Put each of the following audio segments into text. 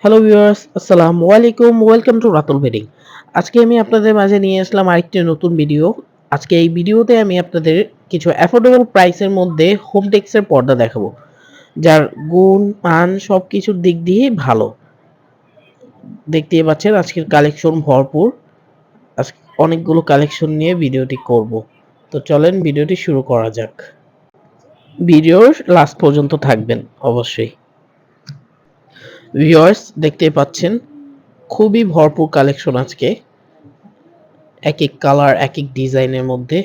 Hello viewers, আসসালামু আলাইকুম। Welcome to Ratul bedding. আজকে আমি আপনাদের মাঝে নিয়ে আসলাম আরেকটি নতুন ভিডিও। আজকে এই ভিডিওতে আমি আপনাদের কিছু অ্যাফোর্ডেবল প্রাইসের মধ্যে হোম টেক্সের পর্দা দেখাবো, যার গুণ, মান সবকিছুর দিক দিয়েই ভালো। দেখতেই পাচ্ছেন আজকের কালেকশন ভরপুর। আজকে অনেকগুলো কালেকশন নিয়ে ভিডিওটি করব। তো চলেন ভিডিওটি শুরু করা যাক। ভিডিওর লাস্ট পর্যন্ত থাকবেন অবশ্যই। ভিউয়ার্স দেখতেই পাচ্ছেন খুবই ভরপুর কালেকশন আজকে। এক এক কালার, এক এক ডিজাইনের মধ্যে।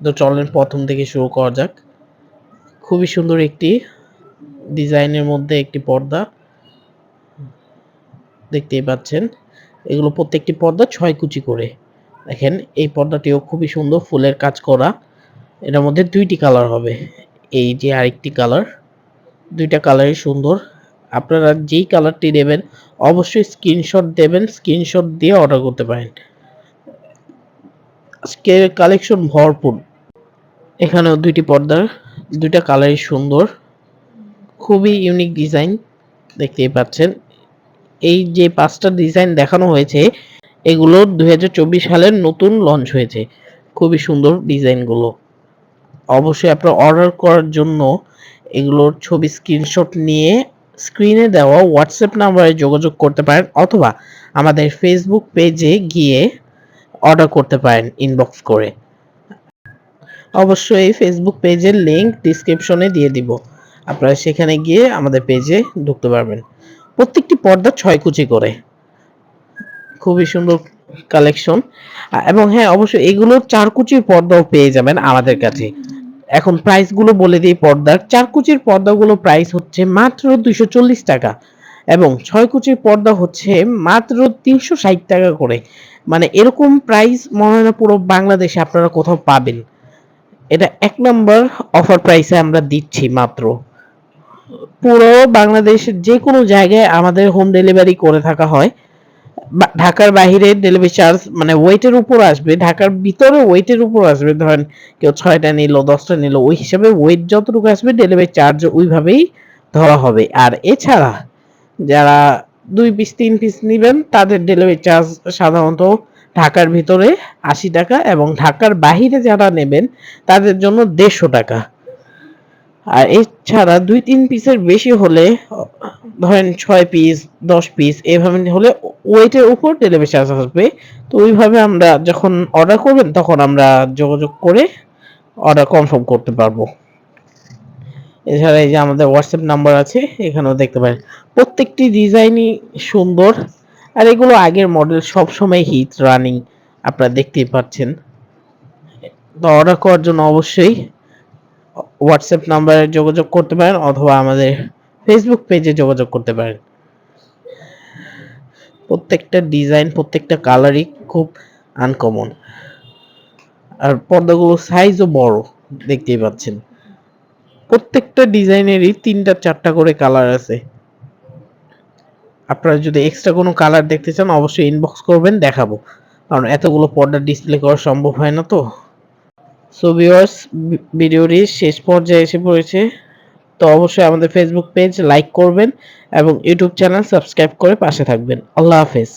তো চলেন প্রথম থেকে শুরু করা যাক। খুবই সুন্দর একটি ডিজাইনের মধ্যে একটি পর্দা দেখতেই পাচ্ছেন। এগুলো প্রত্যেকটি পর্দা ৬ কুচি করে। দেখেন এই পর্দাটিও খুবই সুন্দর, ফুলের কাজ করা। এটার মধ্যে ২টি কালার হবে। এই যে আরেকটি কালার, ২টা কালারই সুন্দর। আপনারা যেই কালারটি নেবেন অবশ্যই স্ক্রিনশট দেবেন, স্ক্রিনশট দিয়ে অর্ডার করতে পারেন। আজকের কালেকশন ভরপুর। এখানেও ২টি পর্দার ২টা কালারই সুন্দর, খুবই ইউনিক ডিজাইন দেখতেই পাচ্ছেন। এই যে ৫টা ডিজাইন দেখানো হয়েছে এগুলো ২০২৪ সালের নতুন লঞ্চ হয়েছে। খুবই সুন্দর ডিজাইনগুলো। অবশ্যই আপনারা অর্ডার করার জন্য এগুলোর ছবি স্ক্রিনশট নিয়ে স্ক্রিনে দেওয়া হোয়াটসঅ্যাপ নাম্বারে যোগাযোগ করতে পারেন, অথবা আমাদের ফেসবুক পেজে গিয়ে অর্ডার করতে পারেন ইনবক্স করে। অবশ্যই ফেসবুক পেজের লিংক ডিসক্রিপশনে দিয়ে দিব। আপনারা সেখানে গিয়ে আমাদের পেজে ঢুকতে পারবেন। প্রত্যেকটি পর্দা ৬ কুচি করে। খুবই সুন্দর কালেকশন। এবং হ্যাঁ, অবশ্যই এগুলো ৪ কুচির পর্দাও পেয়ে যাবেন আমাদের কাছে। এখন প্রাইস গুলো বলে দিই। পর্দার ৪ কুচির পর্দাগুলো প্রাইস হচ্ছে মাত্র ২৪০ টাকা এবং ৬ কুচির পর্দা হচ্ছে মাত্র ৩৬০ টাকা করে। মানে এরকম প্রাইস মনে হয় না পুরো বাংলাদেশে আপনারা কোথাও পাবেন। এটা ১ নাম্বার অফার প্রাইসে আমরা দিচ্ছি মাত্র। পুরো বাংলাদেশের যেকোনো জায়গায় আমাদের হোম ডেলিভারি করে থাকা হয়। ঢাকার বাহিরে ডেলিভারি চার্জ মানে ওয়েটের উপর আসবে, ঢাকার ভিতরে ওয়েটের উপর আসবে। ধরেন কেউ ৬টা নিল, 10টা নিল, ওই হিসাবে ওয়েট যতটুকু আসবে ডেলিভারি চার্জ ওইভাবেই ধরা হবে। আর এছাড়া যারা ২ পিস ৩ পিস নিবেন তাদের ডেলিভারি চার্জ সাধারণত ঢাকার ভিতরে ৮০ টাকা এবং ঢাকার বাহিরে যারা নেবেন তাদের জন্য ১৫০ টাকা। আর এছাড়া ২-৩ পিসের বেশি হলে ধরেন ৬ পিস ১০ পিস এভাবে হলে ওয়েটের উপর ডেলিভারি চার্জ আসবে। তো ওইভাবে আমরা যখন অর্ডার করবেন তখন আমরা যোগাযোগ করে অর্ডার কনফার্ম করতে পারবো। এছাড়া এই যে আমাদের হোয়াটসঅ্যাপ নাম্বার আছে, এখানেও দেখতে পারেন। প্রত্যেকটি ডিজাইনই সুন্দর। আর এগুলো আগের মডেল, সবসময় হিট রানিং, আপনারা দেখতেই পাচ্ছেন। তো অর্ডার করার জন্য অবশ্যই হোয়াটসঅ্যাপ নাম্বারে যোগাযোগ করতে পারেন অথবা আমাদের ফেসবুক পেজে যোগাযোগ করতে পারেন। প্রত্যেকটা ডিজাইন, প্রত্যেকটা কালারই খুব আনকমন। আর পর্দাগুলো সাইজও বড়, দেখতেই পাচ্ছেন। প্রত্যেকটা ডিজাইনেরই ৩টা ৪টা করে কালার আছে। আপনারা যদি এক্সট্রা কোনো কালার দেখতে চান অবশ্যই ইনবক্স করবেন, দেখাবো। কারণ এতগুলো পর্দা ডিসপ্লে করা সম্ভব হয় না তো। সো ভিউয়ার্স, ভিডিওটি শেষ পর্যায়ে এসে পড়েছে। তো অবশ্যই আমাদের ফেসবুক পেজ লাইক করবেন এবং ইউটিউব চ্যানেল সাবস্ক্রাইব করে পাশে থাকবেন। আল্লাহ হাফেজ।